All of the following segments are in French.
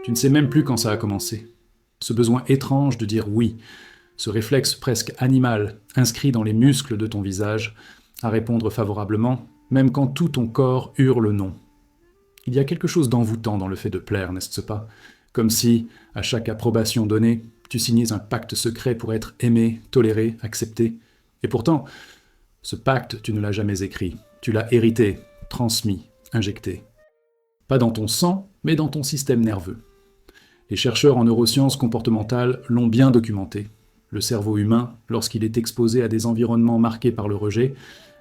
Tu ne sais même plus quand ça a commencé. Ce besoin étrange de dire oui, ce réflexe presque animal, inscrit dans les muscles de ton visage, à répondre favorablement, même quand tout ton corps hurle non. Il y a quelque chose d'envoûtant dans le fait de plaire, n'est-ce pas? Comme si, à chaque approbation donnée, tu signais un pacte secret pour être aimé, toléré, accepté. Et pourtant, ce pacte, tu ne l'as jamais écrit. Tu l'as hérité, transmis, injecté. Pas dans ton sang, mais dans ton système nerveux. Les chercheurs en neurosciences comportementales l'ont bien documenté. Le cerveau humain, lorsqu'il est exposé à des environnements marqués par le rejet,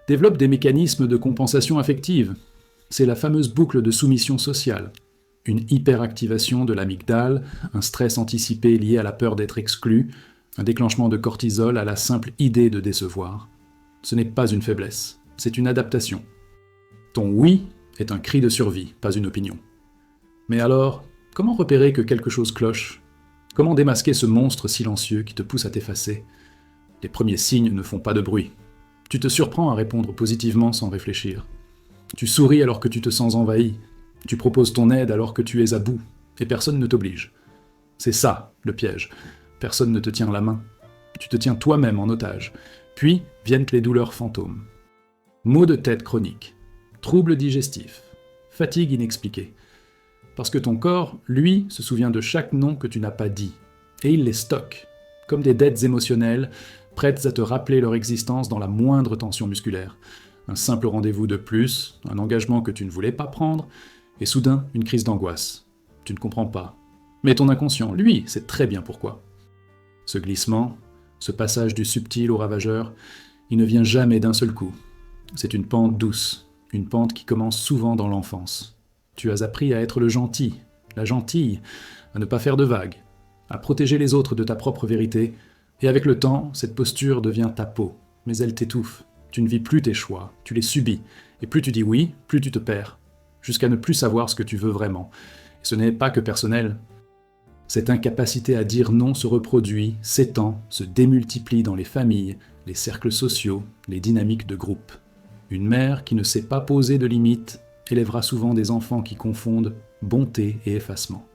développe des mécanismes de compensation affective. C'est la fameuse boucle de soumission sociale. Une hyperactivation de l'amygdale, un stress anticipé lié à la peur d'être exclu, un déclenchement de cortisol à la simple idée de décevoir. Ce n'est pas une faiblesse, c'est une adaptation. Ton oui est un cri de survie, pas une opinion. Mais alors, comment repérer que quelque chose cloche? Comment démasquer ce monstre silencieux qui te pousse à t'effacer? Les premiers signes ne font pas de bruit. Tu te surprends à répondre positivement sans réfléchir. Tu souris alors que tu te sens envahi. Tu proposes ton aide alors que tu es à bout, et personne ne t'oblige. C'est ça, le piège. Personne ne te tient la main. Tu te tiens toi-même en otage. Puis viennent les douleurs fantômes. Maux de tête chroniques, troubles digestifs, fatigue inexpliquée. Parce que ton corps, lui, se souvient de chaque nom que tu n'as pas dit. Et il les stocke, comme des dettes émotionnelles, prêtes à te rappeler leur existence dans la moindre tension musculaire. Un simple rendez-vous de plus, un engagement que tu ne voulais pas prendre, et soudain, une crise d'angoisse. Tu ne comprends pas. Mais ton inconscient, lui, sait très bien pourquoi. Ce glissement, ce passage du subtil au ravageur, il ne vient jamais d'un seul coup. C'est une pente douce, une pente qui commence souvent dans l'enfance. Tu as appris à être le gentil, la gentille, à ne pas faire de vagues, à protéger les autres de ta propre vérité, et avec le temps, cette posture devient ta peau, mais elle t'étouffe. Tu ne vis plus tes choix, tu les subis, et plus tu dis oui, plus tu te perds, jusqu'à ne plus savoir ce que tu veux vraiment. Et ce n'est pas que personnel. Cette incapacité à dire non se reproduit, s'étend, se démultiplie dans les familles, les cercles sociaux, les dynamiques de groupe. Une mère qui ne sait pas poser de limites élèvera souvent des enfants qui confondent bonté et effacement.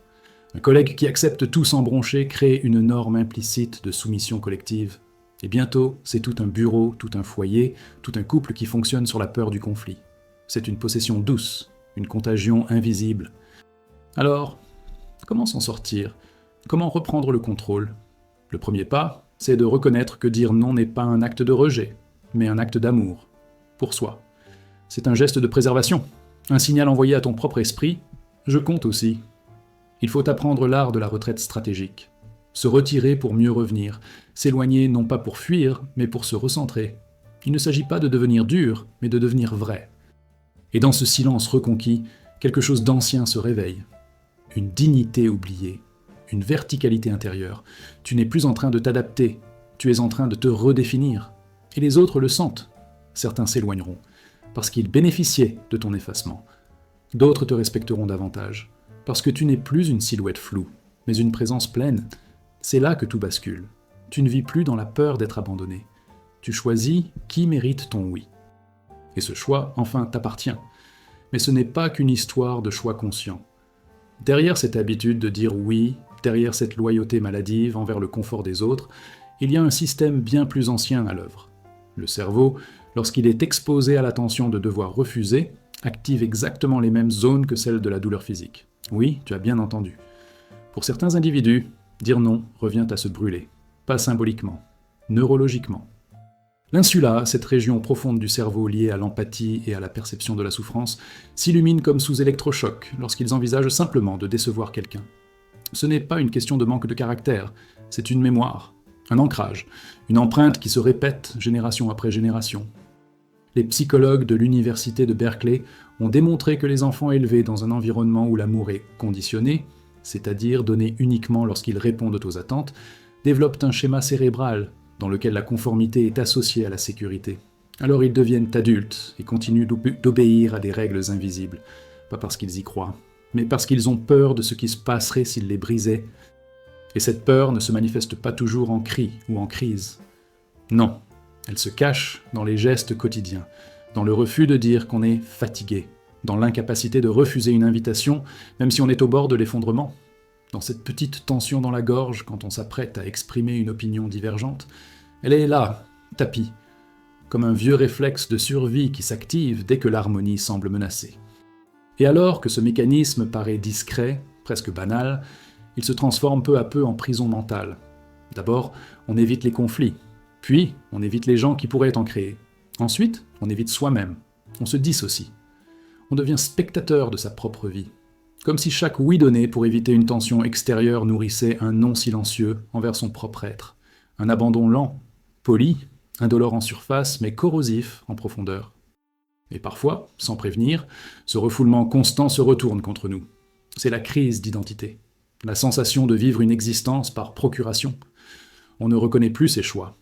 Un collègue qui accepte tout sans broncher crée une norme implicite de soumission collective. Et bientôt, c'est tout un bureau, tout un foyer, tout un couple qui fonctionne sur la peur du conflit. C'est une possession douce, une contagion invisible. Alors, comment s'en sortir? Comment reprendre le contrôle? Le premier pas, c'est de reconnaître que dire non n'est pas un acte de rejet, mais un acte d'amour, pour soi. C'est un geste de préservation, un signal envoyé à ton propre esprit « je compte aussi ». Il faut apprendre l'art de la retraite stratégique. Se retirer pour mieux revenir, s'éloigner non pas pour fuir, mais pour se recentrer. Il ne s'agit pas de devenir dur, mais de devenir vrai. Et dans ce silence reconquis, quelque chose d'ancien se réveille. Une dignité oubliée, une verticalité intérieure. Tu n'es plus en train de t'adapter, tu es en train de te redéfinir. Et les autres le sentent. Certains s'éloigneront, parce qu'ils bénéficiaient de ton effacement. D'autres te respecteront davantage, parce que tu n'es plus une silhouette floue, mais une présence pleine. C'est là que tout bascule. Tu ne vis plus dans la peur d'être abandonné. Tu choisis qui mérite ton oui. Et ce choix, enfin, t'appartient. Mais ce n'est pas qu'une histoire de choix conscient. Derrière cette habitude de dire oui, derrière cette loyauté maladive envers le confort des autres, il y a un système bien plus ancien à l'œuvre. Le cerveau, lorsqu'il est exposé à la tension de devoir refuser, active exactement les mêmes zones que celles de la douleur physique. Oui, tu as bien entendu. Pour certains individus, dire non revient à se brûler. Pas symboliquement, neurologiquement. L'insula, cette région profonde du cerveau liée à l'empathie et à la perception de la souffrance, s'illumine comme sous électrochoc lorsqu'ils envisagent simplement de décevoir quelqu'un. Ce n'est pas une question de manque de caractère, c'est une mémoire, un ancrage, une empreinte qui se répète génération après génération. Les psychologues de l'université de Berkeley ont démontré que les enfants élevés dans un environnement où l'amour est conditionné, c'est-à-dire donné uniquement lorsqu'ils répondent aux attentes, développent un schéma cérébral dans lequel la conformité est associée à la sécurité. Alors ils deviennent adultes et continuent d'obéir à des règles invisibles, pas parce qu'ils y croient, mais parce qu'ils ont peur de ce qui se passerait s'ils les brisaient. Et cette peur ne se manifeste pas toujours en cris ou en crise. Non, elle se cache dans les gestes quotidiens, dans le refus de dire qu'on est fatigué, dans l'incapacité de refuser une invitation, même si on est au bord de l'effondrement. dans cette petite tension dans la gorge quand on s'apprête à exprimer une opinion divergente, elle est là, tapie, comme un vieux réflexe de survie qui s'active dès que l'harmonie semble menacée. Et alors que ce mécanisme paraît discret, presque banal, il se transforme peu à peu en prison mentale. D'abord, on évite les conflits, puis on évite les gens qui pourraient en créer. Ensuite, on évite soi-même, on se dissocie. On devient spectateur de sa propre vie, comme si chaque oui donné pour éviter une tension extérieure nourrissait un non silencieux envers son propre être, un abandon lent, poli, indolore en surface, mais corrosif en profondeur. Et parfois, sans prévenir, ce refoulement constant se retourne contre nous. C'est la crise d'identité, la sensation de vivre une existence par procuration. On ne reconnaît plus ses choix.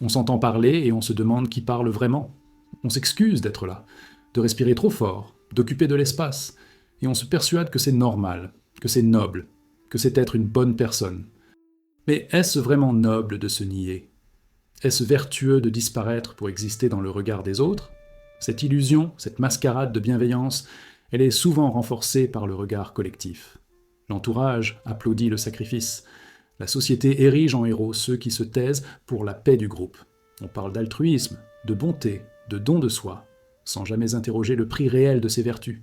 On s'entend parler et on se demande qui parle vraiment. On s'excuse d'être là, de respirer trop fort, d'occuper de l'espace, et on se persuade que c'est normal, que c'est noble, que c'est être une bonne personne. Mais est-ce vraiment noble de se nier ? Est-ce vertueux de disparaître pour exister dans le regard des autres ? Cette illusion, cette mascarade de bienveillance, elle est souvent renforcée par le regard collectif. L'entourage applaudit le sacrifice. La société érige en héros ceux qui se taisent pour la paix du groupe. On parle d'altruisme, de bonté, de don de soi, sans jamais interroger le prix réel de ces vertus.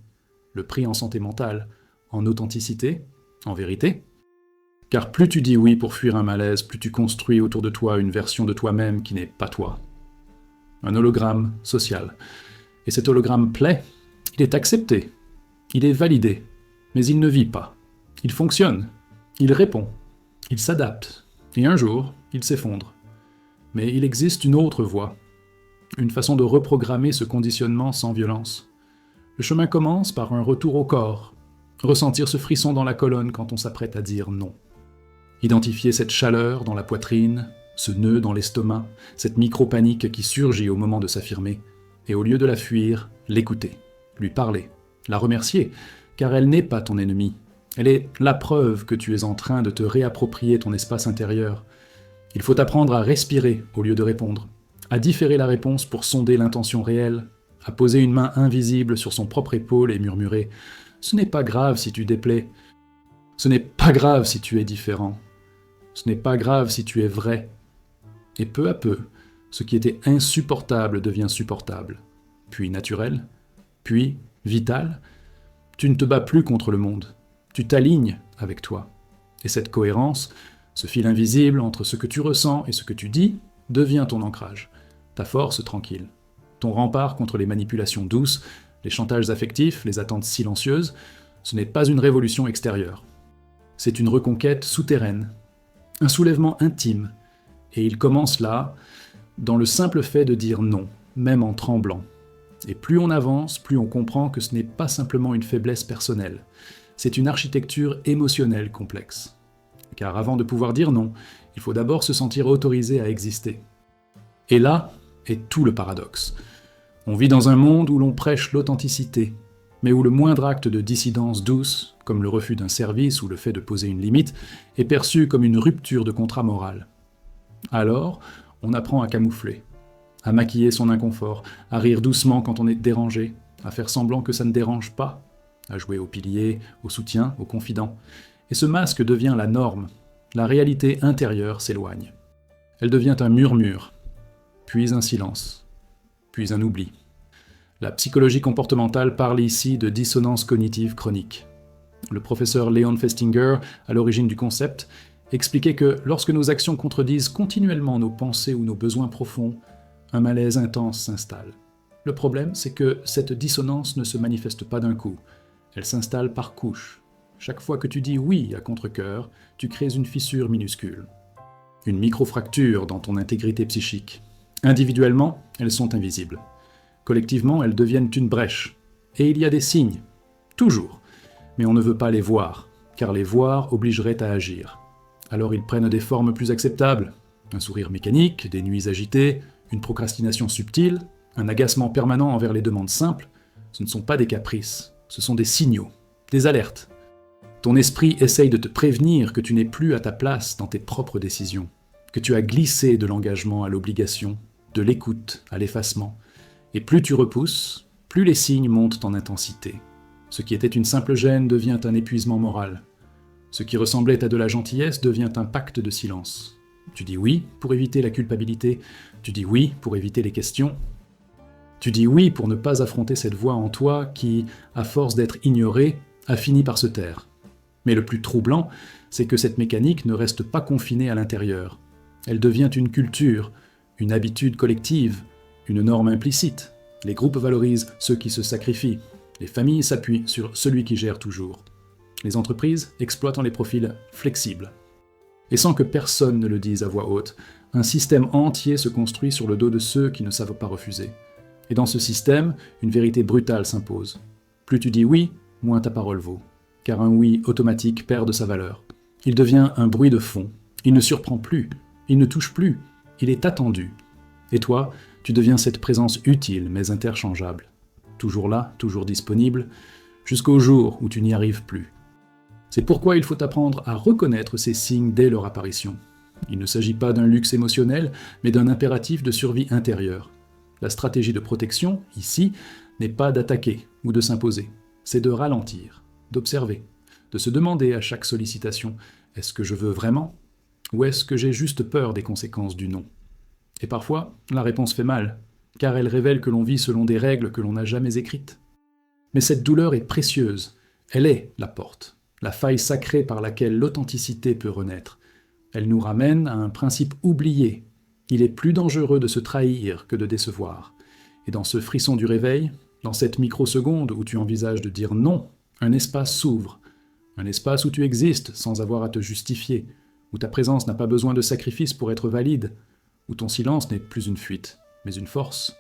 Le prix en santé mentale, en authenticité, en vérité. Car plus tu dis oui pour fuir un malaise, plus tu construis autour de toi une version de toi-même qui n'est pas toi. Un hologramme social. Et cet hologramme plaît, il est accepté, il est validé, mais il ne vit pas. Il fonctionne, il répond, il s'adapte, et un jour, il s'effondre. Mais il existe une autre voie, une façon de reprogrammer ce conditionnement sans violence. Le chemin commence par un retour au corps, ressentir ce frisson dans la colonne quand on s'apprête à dire non. Identifier cette chaleur dans la poitrine, ce nœud dans l'estomac, cette micro-panique qui surgit au moment de s'affirmer, et au lieu de la fuir, l'écouter, lui parler, la remercier, car elle n'est pas ton ennemi. Elle est la preuve que tu es en train de te réapproprier ton espace intérieur. Il faut apprendre à respirer au lieu de répondre, à différer la réponse pour sonder l'intention réelle, à poser une main invisible sur son propre épaule et murmurer « Ce n'est pas grave si tu déplais. Ce n'est pas grave si tu es différent. Ce n'est pas grave si tu es vrai. » Et peu à peu, ce qui était insupportable devient supportable, puis naturel, puis vital. Tu ne te bats plus contre le monde, tu t'alignes avec toi. Et cette cohérence, ce fil invisible entre ce que tu ressens et ce que tu dis, devient ton ancrage, ta force tranquille, ton rempart contre les manipulations douces, les chantages affectifs, les attentes silencieuses. Ce n'est pas une révolution extérieure. C'est une reconquête souterraine, un soulèvement intime. Et il commence là, dans le simple fait de dire non, même en tremblant. Et plus on avance, plus on comprend que ce n'est pas simplement une faiblesse personnelle. C'est une architecture émotionnelle complexe. Car avant de pouvoir dire non, il faut d'abord se sentir autorisé à exister. Et là est tout le paradoxe. On vit dans un monde où l'on prêche l'authenticité, mais où le moindre acte de dissidence douce, comme le refus d'un service ou le fait de poser une limite, est perçu comme une rupture de contrat moral. Alors, on apprend à camoufler, à maquiller son inconfort, à rire doucement quand on est dérangé, à faire semblant que ça ne dérange pas, à jouer au pilier, au soutien, au confident. Et ce masque devient la norme. La réalité intérieure s'éloigne. Elle devient un murmure, puis un silence, puis un oubli. La psychologie comportementale parle ici de dissonance cognitive chronique. Le professeur Leon Festinger, à l'origine du concept, expliquait que lorsque nos actions contredisent continuellement nos pensées ou nos besoins profonds, un malaise intense s'installe. Le problème, c'est que cette dissonance ne se manifeste pas d'un coup. Elle s'installe par couches. Chaque fois que tu dis oui à contre-cœur, tu crées une fissure minuscule. Une micro-fracture dans ton intégrité psychique. Individuellement, elles sont invisibles. Collectivement, elles deviennent une brèche. Et il y a des signes. Toujours. Mais on ne veut pas les voir, car les voir obligerait à agir. Alors ils prennent des formes plus acceptables. Un sourire mécanique, des nuits agitées, une procrastination subtile, un agacement permanent envers les demandes simples. Ce ne sont pas des caprices, ce sont des signaux, des alertes. Ton esprit essaye de te prévenir que tu n'es plus à ta place dans tes propres décisions, que tu as glissé de l'engagement à l'obligation, de l'écoute à l'effacement. Et plus tu repousses, plus les signes montent en intensité. Ce qui était une simple gêne devient un épuisement moral. Ce qui ressemblait à de la gentillesse devient un pacte de silence. Tu dis oui pour éviter la culpabilité, tu dis oui pour éviter les questions, tu dis oui pour ne pas affronter cette voix en toi qui, à force d'être ignorée, a fini par se taire. Mais le plus troublant, c'est que cette mécanique ne reste pas confinée à l'intérieur. Elle devient une culture, une habitude collective, une norme implicite. Les groupes valorisent ceux qui se sacrifient. Les familles s'appuient sur celui qui gère toujours. Les entreprises exploitent les profils flexibles. Et sans que personne ne le dise à voix haute, un système entier se construit sur le dos de ceux qui ne savent pas refuser. Et dans ce système, une vérité brutale s'impose. Plus tu dis oui, moins ta parole vaut. Car un oui automatique perd de sa valeur. Il devient un bruit de fond. Il ne surprend plus. Il ne touche plus. Il est attendu. Et toi, tu deviens cette présence utile mais interchangeable. Toujours là, toujours disponible, jusqu'au jour où tu n'y arrives plus. C'est pourquoi il faut apprendre à reconnaître ces signes dès leur apparition. Il ne s'agit pas d'un luxe émotionnel, mais d'un impératif de survie intérieure. La stratégie de protection, ici, n'est pas d'attaquer ou de s'imposer, c'est de ralentir, d'observer, de se demander à chaque sollicitation « est-ce que je veux vraiment ?» ou « est-ce que j'ai juste peur des conséquences du non ?» Et parfois, la réponse fait mal, car elle révèle que l'on vit selon des règles que l'on n'a jamais écrites. Mais cette douleur est précieuse, elle est la porte, la faille sacrée par laquelle l'authenticité peut renaître. Elle nous ramène à un principe oublié. Il est plus dangereux de se trahir que de décevoir. Et dans ce frisson du réveil, dans cette microseconde où tu envisages de dire non, un espace s'ouvre. Un espace où tu existes sans avoir à te justifier, où ta présence n'a pas besoin de sacrifice pour être valide, où ton silence n'est plus une fuite, mais une force.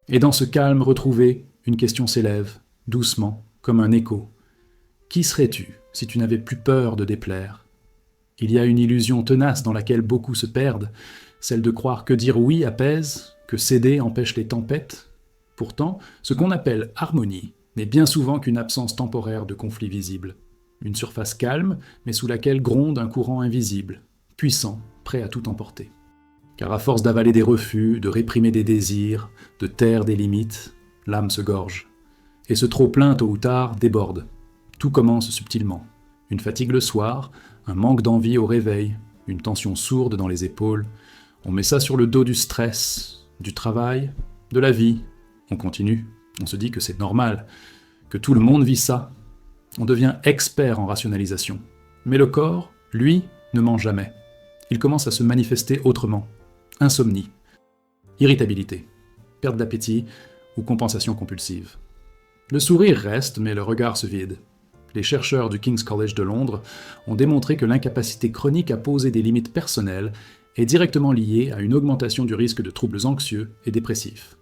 Et dans ce calme retrouvé, une question s'élève, doucement, comme un écho. Qui serais-tu si tu n'avais plus peur de déplaire ? Il y a une illusion tenace dans laquelle beaucoup se perdent, celle de croire que dire oui apaise, que céder empêche les tempêtes. Pourtant, ce qu'on appelle harmonie n'est bien souvent qu'une absence temporaire de conflit visible. Une surface calme, mais sous laquelle gronde un courant invisible, puissant, prêt à tout emporter. Car à force d'avaler des refus, de réprimer des désirs, de taire des limites, l'âme se gorge. Et ce trop-plein, tôt ou tard, déborde. Tout commence subtilement. Une fatigue le soir, un manque d'envie au réveil, une tension sourde dans les épaules. On met ça sur le dos du stress, du travail, de la vie. On continue. On se dit que c'est normal, que tout le monde vit ça. On devient expert en rationalisation. Mais le corps, lui, ne ment jamais. Il commence à se manifester autrement. Insomnie, irritabilité, perte d'appétit ou compensation compulsive. Le sourire reste, mais le regard se vide. Les chercheurs du King's College de Londres ont démontré que l'incapacité chronique à poser des limites personnelles est directement liée à une augmentation du risque de troubles anxieux et dépressifs.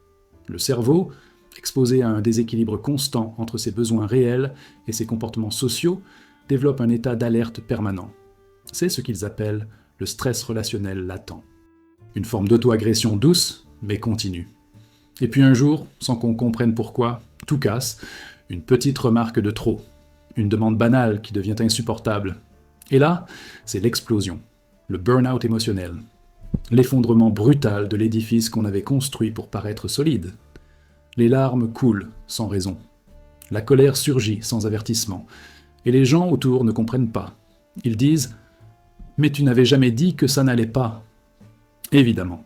Le cerveau, exposé à un déséquilibre constant entre ses besoins réels et ses comportements sociaux, développe un état d'alerte permanent. C'est ce qu'ils appellent le stress relationnel latent. Une forme d'auto-agression douce, mais continue. Et puis un jour, sans qu'on comprenne pourquoi, tout casse, une petite remarque de trop. Une demande banale qui devient insupportable. Et là, c'est l'explosion, le burn-out émotionnel, l'effondrement brutal de l'édifice qu'on avait construit pour paraître solide. Les larmes coulent sans raison. La colère surgit sans avertissement. Et les gens autour ne comprennent pas. Ils disent « Mais tu n'avais jamais dit que ça n'allait pas !» Évidemment.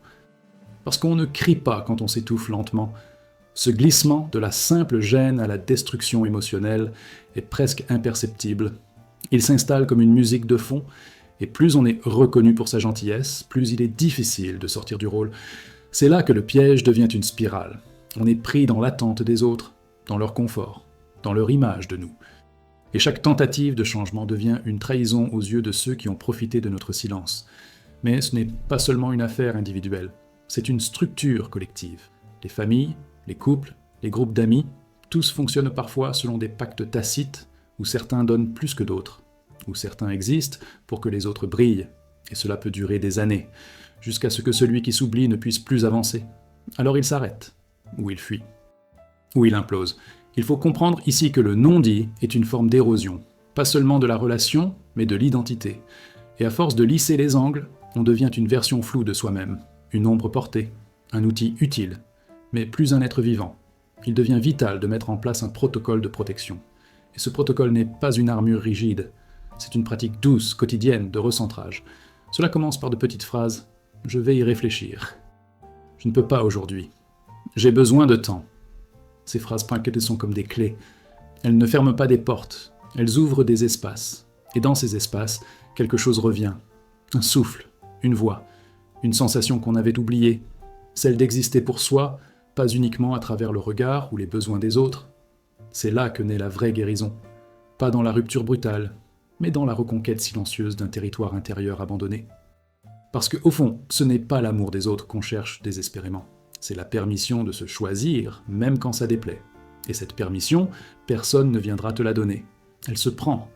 Parce qu'on ne crie pas quand on s'étouffe lentement. Ce glissement de la simple gêne à la destruction émotionnelle est presque imperceptible. Il s'installe comme une musique de fond, et plus on est reconnu pour sa gentillesse, plus il est difficile de sortir du rôle. C'est là que le piège devient une spirale. On est pris dans l'attente des autres, dans leur confort, dans leur image de nous. Et chaque tentative de changement devient une trahison aux yeux de ceux qui ont profité de notre silence. Mais ce n'est pas seulement une affaire individuelle, c'est une structure collective. Les familles, les couples, les groupes d'amis, tous fonctionnent parfois selon des pactes tacites où certains donnent plus que d'autres, où certains existent pour que les autres brillent, et cela peut durer des années, jusqu'à ce que celui qui s'oublie ne puisse plus avancer. Alors il s'arrête, ou il fuit, ou il implose. Il faut comprendre ici que le non-dit est une forme d'érosion, pas seulement de la relation, mais de l'identité. Et à force de lisser les angles, on devient une version floue de soi-même, une ombre portée, un outil utile, mais plus un être vivant. Il devient vital de mettre en place un protocole de protection. Et ce protocole n'est pas une armure rigide, C'est une pratique douce, quotidienne, de recentrage. Cela commence par de petites phrases « Je vais y réfléchir »,« Je ne peux pas aujourd'hui »,« J'ai besoin de temps ». Ces phrases pointées sont comme des clés. Elles ne ferment pas des portes, elles ouvrent des espaces. Et dans ces espaces, quelque chose revient. Un souffle, une voix, une sensation qu'on avait oubliée, celle d'exister pour soi, pas uniquement à travers le regard ou les besoins des autres. C'est là que naît la vraie guérison. Pas dans la rupture brutale, mais dans la reconquête silencieuse d'un territoire intérieur abandonné. Parce que, au fond, ce n'est pas l'amour des autres qu'on cherche désespérément. C'est la permission de se choisir, même quand ça déplaît. Et cette permission, personne ne viendra te la donner. Elle se prend,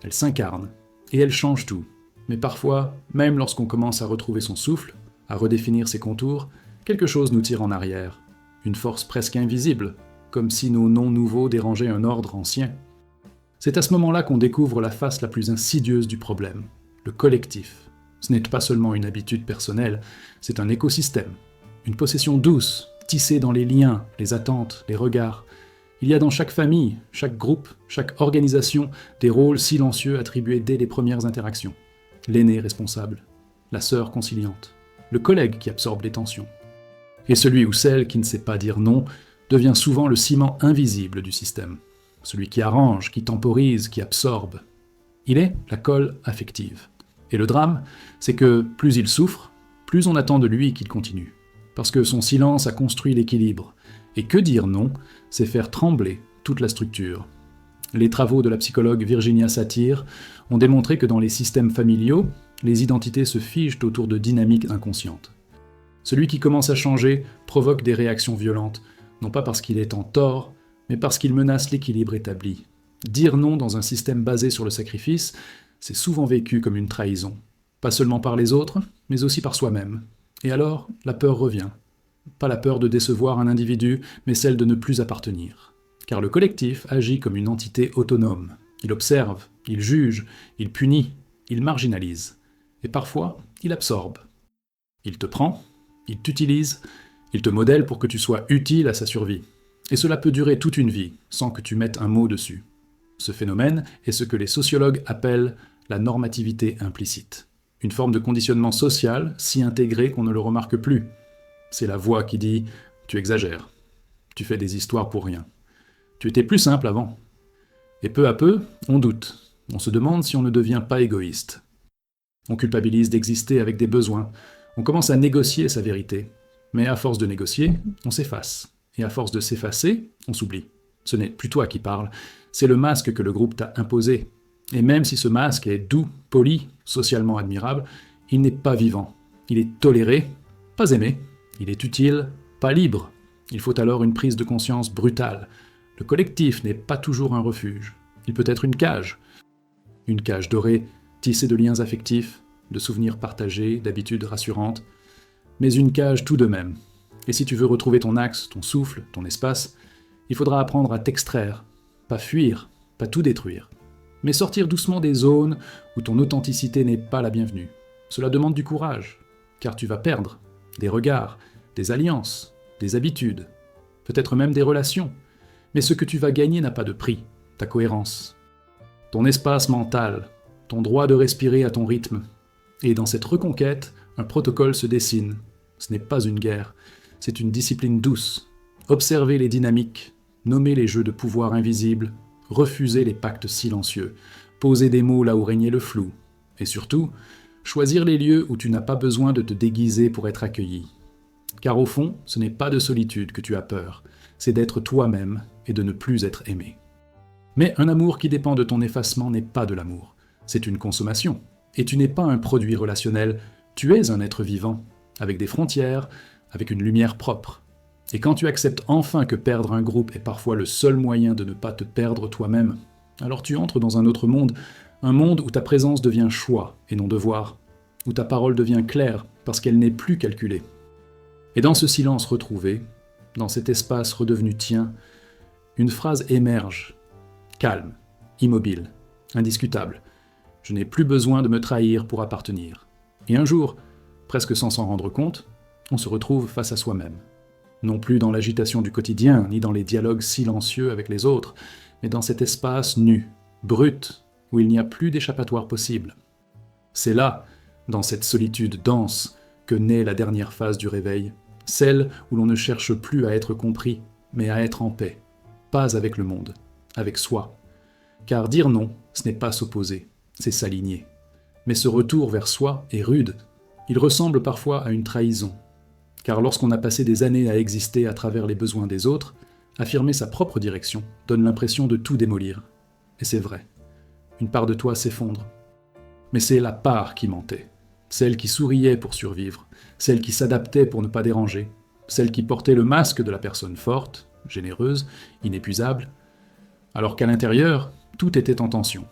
elle s'incarne, et elle change tout. Mais parfois, même lorsqu'on commence à retrouver son souffle, à redéfinir ses contours, quelque chose nous tire en arrière. Une force presque invisible, comme si nos noms nouveaux dérangeaient un ordre ancien. C'est à ce moment-là qu'on découvre la face la plus insidieuse du problème, le collectif. Ce n'est pas seulement une habitude personnelle, c'est un écosystème. Une possession douce, tissée dans les liens, les attentes, les regards. Il y a dans chaque famille, chaque groupe, chaque organisation, des rôles silencieux attribués dès les premières interactions. L'aîné responsable, la sœur conciliante, le collègue qui absorbe les tensions. Et celui ou celle qui ne sait pas dire non devient souvent le ciment invisible du système. Celui qui arrange, qui temporise, qui absorbe. Il est la colle affective. Et le drame, c'est que plus il souffre, plus on attend de lui qu'il continue. Parce que son silence a construit l'équilibre. Et que dire non, c'est faire trembler toute la structure. Les travaux de la psychologue Virginia Satir ont démontré que dans les systèmes familiaux, les identités se figent autour de dynamiques inconscientes. Celui qui commence à changer provoque des réactions violentes, non pas parce qu'il est en tort, mais parce qu'il menace l'équilibre établi. Dire non dans un système basé sur le sacrifice, c'est souvent vécu comme une trahison. Pas seulement par les autres, mais aussi par soi-même. Et alors, la peur revient. Pas la peur de décevoir un individu, mais celle de ne plus appartenir. Car le collectif agit comme une entité autonome. Il observe, il juge, il punit, il marginalise. Et parfois, il absorbe. Il te prend, il t'utilise, il te modèle pour que tu sois utile à sa survie. Et cela peut durer toute une vie, sans que tu mettes un mot dessus. Ce phénomène est ce que les sociologues appellent la normativité implicite. Une forme de conditionnement social si intégré qu'on ne le remarque plus. C'est la voix qui dit « tu exagères, tu fais des histoires pour rien, tu étais plus simple avant ». Et peu à peu, on doute, on se demande si on ne devient pas égoïste. On culpabilise d'exister avec des besoins, on commence à négocier sa vérité. Mais à force de négocier, on s'efface. Et à force de s'effacer, on s'oublie. Ce n'est plus toi qui parles, c'est le masque que le groupe t'a imposé. Et même si ce masque est doux, poli, socialement admirable, il n'est pas vivant. Il est toléré, pas aimé. Il est utile, pas libre. Il faut alors une prise de conscience brutale. Le collectif n'est pas toujours un refuge. Il peut être une cage. Une cage dorée, tissée de liens affectifs, de souvenirs partagés, d'habitudes rassurantes. Mais une cage tout de même. Et si tu veux retrouver ton axe, ton souffle, ton espace, il faudra apprendre à t'extraire. Pas fuir, pas tout détruire. Mais sortir doucement des zones où ton authenticité n'est pas la bienvenue. Cela demande du courage, car tu vas perdre des regards, des alliances, des habitudes, peut-être même des relations. Mais ce que tu vas gagner n'a pas de prix, ta cohérence. Ton espace mental, ton droit de respirer à ton rythme. Et dans cette reconquête, un protocole se dessine. Ce n'est pas une guerre, c'est une discipline douce. Observer les dynamiques, nommer les jeux de pouvoir invisibles, refuser les pactes silencieux, poser des mots là où régnait le flou. Et surtout, choisir les lieux où tu n'as pas besoin de te déguiser pour être accueilli. Car au fond, ce n'est pas de solitude que tu as peur, c'est d'être toi-même et de ne plus être aimé. Mais un amour qui dépend de ton effacement n'est pas de l'amour, c'est une consommation. Et tu n'es pas un produit relationnel, tu es un être vivant, avec des frontières, avec une lumière propre. Et quand tu acceptes enfin que perdre un groupe est parfois le seul moyen de ne pas te perdre toi-même, alors tu entres dans un autre monde, un monde où ta présence devient choix et non devoir, où ta parole devient claire parce qu'elle n'est plus calculée. Et dans ce silence retrouvé, dans cet espace redevenu tien, une phrase émerge, calme, immobile, indiscutable. Je n'ai plus besoin de me trahir pour appartenir. Et un jour, presque sans s'en rendre compte, on se retrouve face à soi-même. Non plus dans l'agitation du quotidien, ni dans les dialogues silencieux avec les autres, mais dans cet espace nu, brut, où il n'y a plus d'échappatoire possible. C'est là, dans cette solitude dense, que naît la dernière phase du réveil, celle où l'on ne cherche plus à être compris, mais à être en paix, pas avec le monde, avec soi. Car dire non, ce n'est pas s'opposer, c'est s'aligner. Mais ce retour vers soi est rude. Il ressemble parfois à une trahison. Car lorsqu'on a passé des années à exister à travers les besoins des autres, affirmer sa propre direction donne l'impression de tout démolir. Et c'est vrai. Une part de toi s'effondre. Mais c'est la part qui mentait. Celle qui souriait pour survivre, celle qui s'adaptait pour ne pas déranger, celle qui portait le masque de la personne forte, généreuse, inépuisable, alors qu'à l'intérieur, tout était en tension.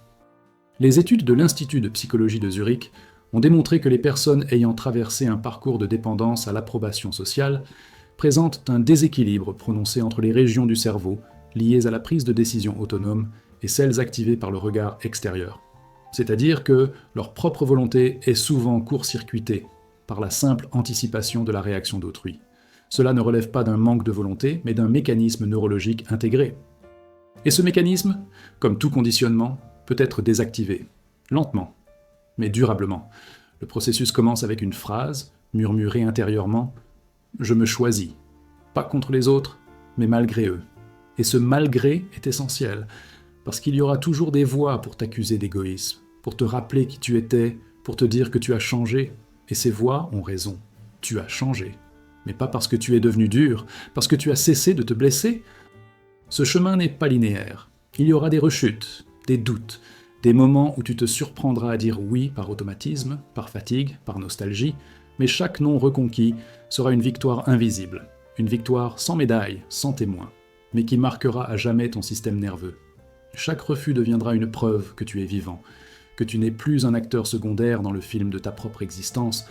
Les études de l'Institut de psychologie de Zurich ont démontré que les personnes ayant traversé un parcours de dépendance à l'approbation sociale présentent un déséquilibre prononcé entre les régions du cerveau liées à la prise de décision autonome et celles activées par le regard extérieur. C'est-à-dire que leur propre volonté est souvent court-circuitée par la simple anticipation de la réaction d'autrui. Cela ne relève pas d'un manque de volonté, mais d'un mécanisme neurologique intégré. Et ce mécanisme, comme tout conditionnement, peut être désactivé, lentement, mais durablement. Le processus commence avec une phrase, murmurée intérieurement « Je me choisis », pas contre les autres, mais malgré eux. Et ce « malgré » est essentiel, parce qu'il y aura toujours des voix pour t'accuser d'égoïsme, pour te rappeler qui tu étais, pour te dire que tu as changé. Et ces voix ont raison, tu as changé. Mais pas parce que tu es devenu dur, parce que tu as cessé de te blesser. Ce chemin n'est pas linéaire. Il y aura des rechutes, des doutes, des moments où tu te surprendras à dire oui par automatisme, par fatigue, par nostalgie, mais chaque non reconquis sera une victoire invisible, une victoire sans médaille, sans témoin, mais qui marquera à jamais ton système nerveux. Chaque refus deviendra une preuve que tu es vivant, que tu n'es plus un acteur secondaire dans le film de ta propre existence,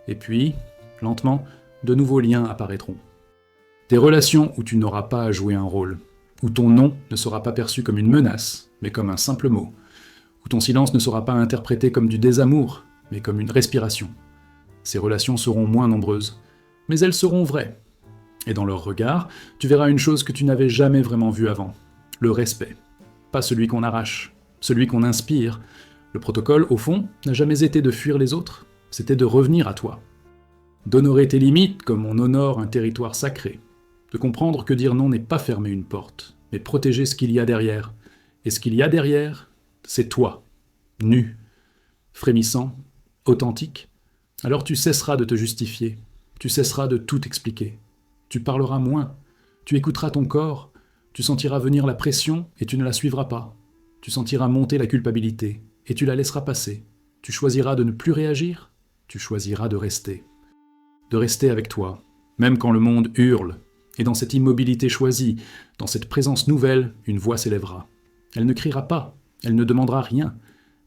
et puis, lentement, de nouveaux liens apparaîtront. Des relations où tu n'auras pas à jouer un rôle, où ton non ne sera pas perçu comme une menace, mais comme un simple mot, où ton silence ne sera pas interprété comme du désamour, mais comme une respiration. Ces relations seront moins nombreuses, mais elles seront vraies. Et dans leur regard, tu verras une chose que tu n'avais jamais vraiment vue avant, le respect. Pas celui qu'on arrache, celui qu'on inspire. Le protocole, au fond, n'a jamais été de fuir les autres, c'était de revenir à toi. D'honorer tes limites comme on honore un territoire sacré. De comprendre que dire non n'est pas fermer une porte, mais protéger ce qu'il y a derrière. Et ce qu'il y a derrière, c'est toi, nu, frémissant, authentique. Alors tu cesseras de te justifier, tu cesseras de tout expliquer. Tu parleras moins, tu écouteras ton corps, tu sentiras venir la pression et tu ne la suivras pas. Tu sentiras monter la culpabilité et tu la laisseras passer. Tu choisiras de ne plus réagir, tu choisiras de rester. De rester avec toi, même quand le monde hurle. Et dans cette immobilité choisie, dans cette présence nouvelle, une voix s'élèvera. Elle ne criera pas, elle ne demandera rien.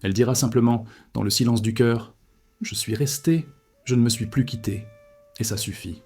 Elle dira simplement, dans le silence du cœur, « Je suis resté, je ne me suis plus quitté. » Et ça suffit.